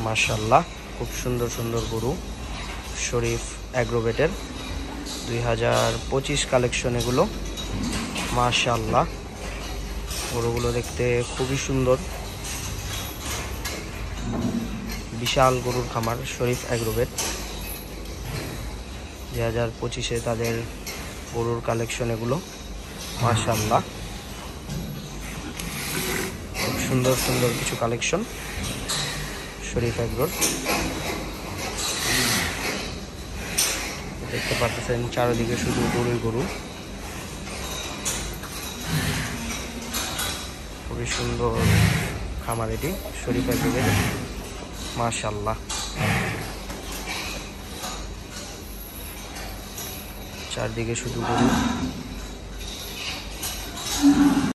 মাশাআল্লাহ, খুব সুন্দর সুন্দর গরু। শরীফ অ্যাগ্রোভেটের 2025 কালেকশন এগুলো। মাশাআল্লাহ, গরুগুলো দেখতে খুবই সুন্দর। বিশাল গরুর খামার শরীফ অ্যাগ্রোভেট। 2025-এ তাদের গরুর কালেকশন এগুলো। মাশাআল্লাহ, খুব সুন্দর সুন্দর কিছু কালেকশন শরীফ অ্যাগ্রোর। দেখতে পাচ্ছেন চারিদিকে শুধু গরুই গরু। খুবই সুন্দর খামার এটি শরীফ অ্যাগ্রোভেট। মাশাআল্লাহ, চারদিকে শুধু গরু।